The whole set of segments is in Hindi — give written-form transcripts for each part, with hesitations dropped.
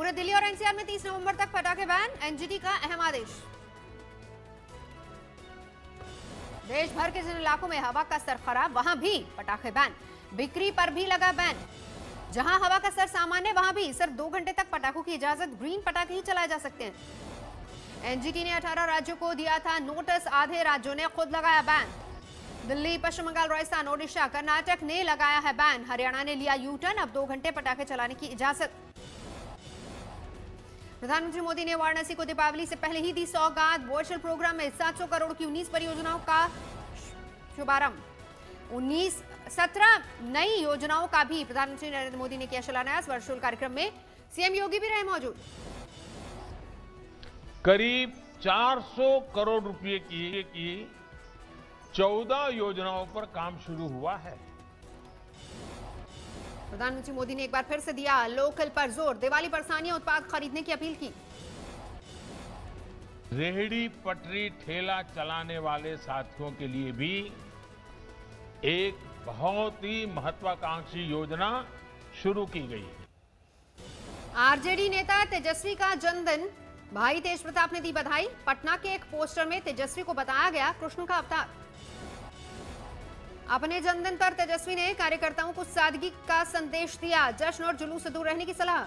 पूरे दिल्ली और एनसीआर में 30 नवंबर तक पटाखे बैन, एनजीटी का अहम आदेश। देश भर के जिन इलाकों में हवा का स्तर खराब वहां भी पटाखे बैन, बिक्री पर भी लगा बैन। जहां हवा का स्तर सामान्य वहां भी सिर्फ 2 घंटे तक पटाखों की इजाजत, ग्रीन पटाखे ही चलाए जा सकते हैं। एनजीटी ने 18 राज्यों को दिया था नोटिस, आधे राज्यों ने खुद लगाया बैन। दिल्ली, पश्चिम बंगाल, राजस्थान, ओडिशा, कर्नाटक ने लगाया है बैन। हरियाणा ने लिया यू टर्न, अब 2 घंटे पटाखे चलाने की इजाजत। प्रधानमंत्री मोदी ने वाराणसी को दीपावली से पहले ही दी सौगात। वर्चुअल प्रोग्राम में 700 करोड़ की 19 परियोजनाओं का शुभारंभ। 17 नई योजनाओं का भी प्रधानमंत्री नरेंद्र मोदी ने किया शिलान्यास। वर्चुअल कार्यक्रम में सीएम योगी भी रहे मौजूद। करीब 400 करोड़ रुपए की 14 योजनाओं पर काम शुरू हुआ है। प्रधानमंत्री मोदी ने एक बार फिर से दिया लोकल पर जोर। दिवाली पर स्थानीय उत्पाद खरीदने की अपील की। रेहड़ी पटरी ठेला चलाने वाले साथियों के लिए भी एक बहुत ही महत्वाकांक्षी योजना शुरू की गई है। आरजेडी नेता तेजस्वी का जन्मदिन, भाई तेज प्रताप ने दी बधाई। पटना के एक पोस्टर में तेजस्वी को बताया गया कृष्ण का अवतार। अपने जन्मदिन पर तेजस्वी ने कार्यकर्ताओं को सादगी का संदेश दिया। जश्न और जुलूस से दूर रहने की सलाह।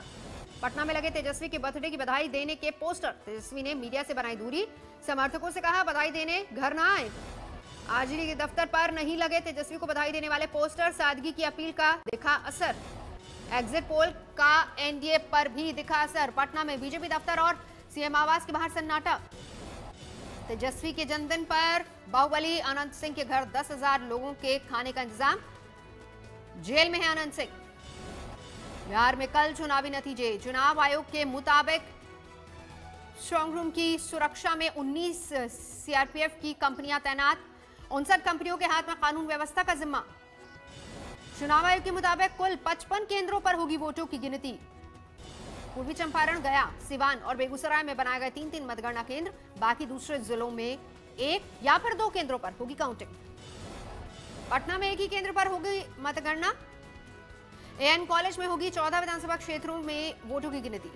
पटना में लगे तेजस्वी के बर्थडे की बधाई देने के पोस्टर। तेजस्वी ने मीडिया से बनाई दूरी, समर्थकों से कहा बधाई देने घर ना आए। आरजेडी के दफ्तर पर नहीं लगे तेजस्वी को बधाई देने वाले पोस्टर। सादगी की अपील का दिखा असर। एग्जिट पोल का एनडीए पर भी दिखा असर। पटना में बीजेपी दफ्तर और सीएम आवास के बाहर सन्नाटा। तेजस्वी के जन्मदिन पर बाहुबली अनंत सिंह के घर 10,000 लोगों के खाने का इंतजाम। जेल में है अनंत सिंह। बिहार में कल चुनावी नतीजे। चुनाव आयोग के मुताबिक स्ट्रांग रूम की सुरक्षा में 19 सीआरपीएफ की कंपनियां तैनात। 59 कंपनियों के हाथ में कानून व्यवस्था का जिम्मा। चुनाव आयोग के मुताबिक कुल 55 केंद्रों पर होगी वोटों की गिनती। पूर्वी चंपारण, गया, सिवान और बेगूसराय में बनाए गए 3-3 मतगणना केंद्र। बाकी दूसरे जिलों में 1 या फिर 2 केंद्रों पर होगी काउंटिंग। पटना में एक ही केंद्र पर होगी मतगणना। एएन कॉलेज में होगी 14 विधानसभा क्षेत्रों में वोटों की गिनती।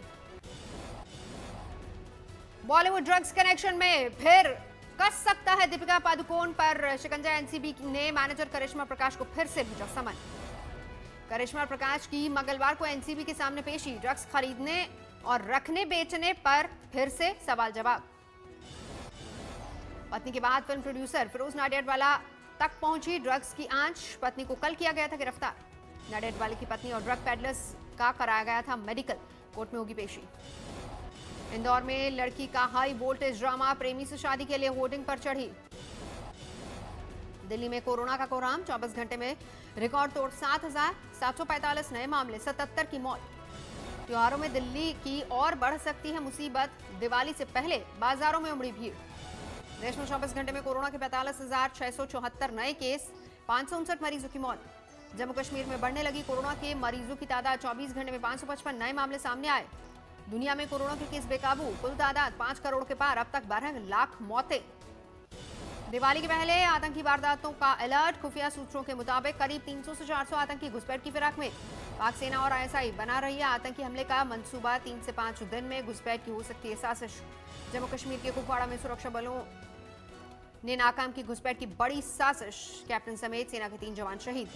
बॉलीवुड ड्रग्स कनेक्शन में फिर कस सकता है दीपिका पादुकोण पर शिकंजा। एनसीबी ने मैनेजर करिश्मा प्रकाश को फिर से भेजा समन। करिश्मा प्रकाश की मंगलवार को एनसीबी के सामने पेशी। ड्रग्स खरीदने और रखने बेचने पर फिर से सवाल जवाब। पत्नी के बाद फिल्म प्रोड्यूसर फिरोज नाडियाडवाला तक पहुंची ड्रग्स की आंच। पत्नी को कल किया गया था गिरफ्तार। नाडियाडवाला की पत्नी और ड्रग पेडलर्स का कराया गया था मेडिकल। कोर्ट में होगी पेशी। इंदौर में लड़की का हाई वोल्टेज ड्रामा, प्रेमी से शादी के लिए होर्डिंग पर चढ़ी। दिल्ली में कोरोना का कोहराम। 24 घंटे में रिकॉर्ड तोड़ 7,745 नए मामले, 77 की मौत। त्योहारों में दिल्ली की और बढ़ सकती है मुसीबत। दिवाली से पहले बाजारों में उमड़ी भीड़। देश में 24 घंटे में कोरोना के 45,674 नए केस, 559 मरीजों की मौत। जम्मू कश्मीर में बढ़ने लगी कोरोना के मरीजों की तादाद। 24 घंटे में 555 नए मामले सामने आए। दुनिया में कोरोना के केस बेकाबू। कुल तादाद 5 करोड़ के पार। अब तक 12 लाख मौतें। दिवाली के पहले आतंकी वारदातों का अलर्ट। खुफिया सूत्रों के मुताबिक करीब 300 से 400 आतंकी घुसपैठ की फिराक में। पाक सेना और आईएसआई बना रही है आतंकी हमले का मंसूबा। 3 से 5 दिन में घुसपैठ की हो सकती है साजिश। जम्मू कश्मीर के कुपवाड़ा में सुरक्षा बलों ने नाकाम की घुसपैठ की बड़ी साजिश। कैप्टन समेत सेना के 3 जवान शहीद।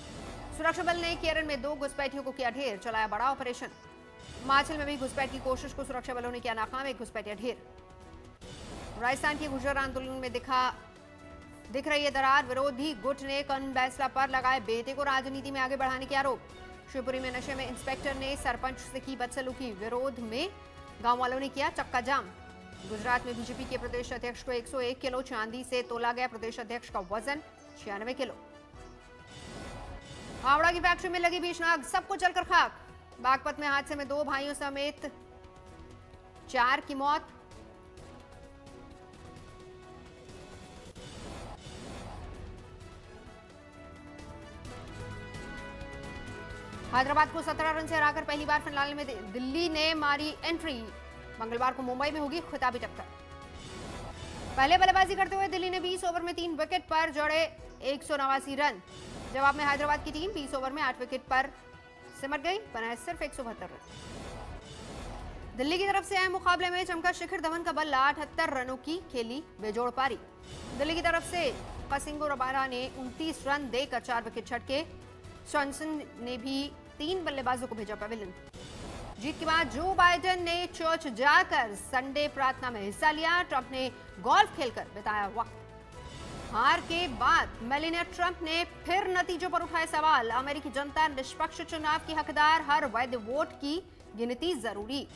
सुरक्षा बल ने केरल में 2 घुसपैठियों को किया ढेर, चलाया बड़ा ऑपरेशन। हिमाचल में भी घुसपैठ की कोशिश को सुरक्षा बलों ने किया नाकाम, 1 घुसपैठिया ढेर। राजस्थान के गुर्जर आंदोलन में दिख रही है दरार। विरोधी गुट ने कर्ण बैसला पर लगाए बेटे को राजनीति में आगे बढ़ाने के आरोप। शिवपुरी में नशे में इंस्पेक्टर ने सरपंच से की बदसलूकी। विरोध में गांव वालों ने किया चक्का जाम। गुजरात में बीजेपी के प्रदेश अध्यक्ष को 101 किलो चांदी से तोला गया। प्रदेश अध्यक्ष का वजन 96 किलो। हावड़ा की फैक्ट्री में लगी भीषण आग, सबको जलकर खाक। बागपत में हादसे में 2 भाइयों समेत 4 की मौत। हैदराबाद को 17 रन से हराकर पहली बार फाइनल में दिल्ली ने मारी एंट्री। मंगलवार को मुंबई में होगी खिताबी टक्कर। पहले बल्लेबाजी करते हुए दिल्ली ने 20 ओवर में 3 विकेट पर जड़े 189 रन। जवाब में हैदराबाद की टीम 20 ओवर में 8 विकेट पर सिमट गई, बनाए सिर्फ 172 रन। दिल्ली की तरफ से आए मुकाबले में चमका शिखर धवन का बल्ला 78 रनों की खेली बेजोड़ पारी। दिल्ली की तरफ से कसिंगो रबाडा ने 29 रन देकर 4 विकेट झटके। जॉनसन ने भी 3 बल्लेबाजों को भेजा पवेलियन। जीत के बाद जो बाइडेन ने चर्च जाकर संडे प्रार्थना में हिस्सा लिया। ट्रंप ने गोल्फ खेलकर बिताया वक्त। हार के बाद मेलानिया ट्रंप ने फिर नतीजों पर उठाए सवाल। अमेरिकी जनता निष्पक्ष चुनाव की हकदार, हर वैध वोट की गिनती जरूरी।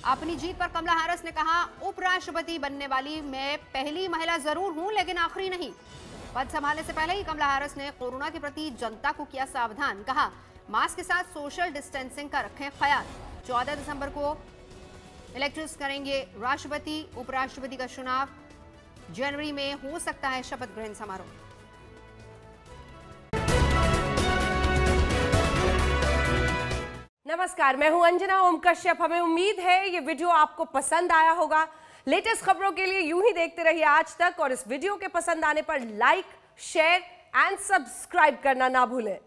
अपनी जीत पर कमला हैरिस ने कहा, उपराष्ट्रपति बनने वाली मैं पहली महिला जरूर हूं लेकिन आखिरी नहीं। पद संभालने से पहले ही कमला हैरिस ने कोरोना के प्रति जनता को किया सावधान। कहा, मास्क के साथ सोशल डिस्टेंसिंग का रखें ख्याल। 14 दिसंबर को इलेक्टर्स करेंगे राष्ट्रपति उपराष्ट्रपति का चुनाव। जनवरी में हो सकता है शपथ ग्रहण समारोह। नमस्कार, मैं हूं अंजना ओम कश्यप। हमें उम्मीद है ये वीडियो आपको पसंद आया होगा। लेटेस्ट खबरों के लिए यूं ही देखते रहिए आज तक, और इस वीडियो के पसंद आने पर लाइक, शेयर एंड सब्सक्राइब करना ना भूलें।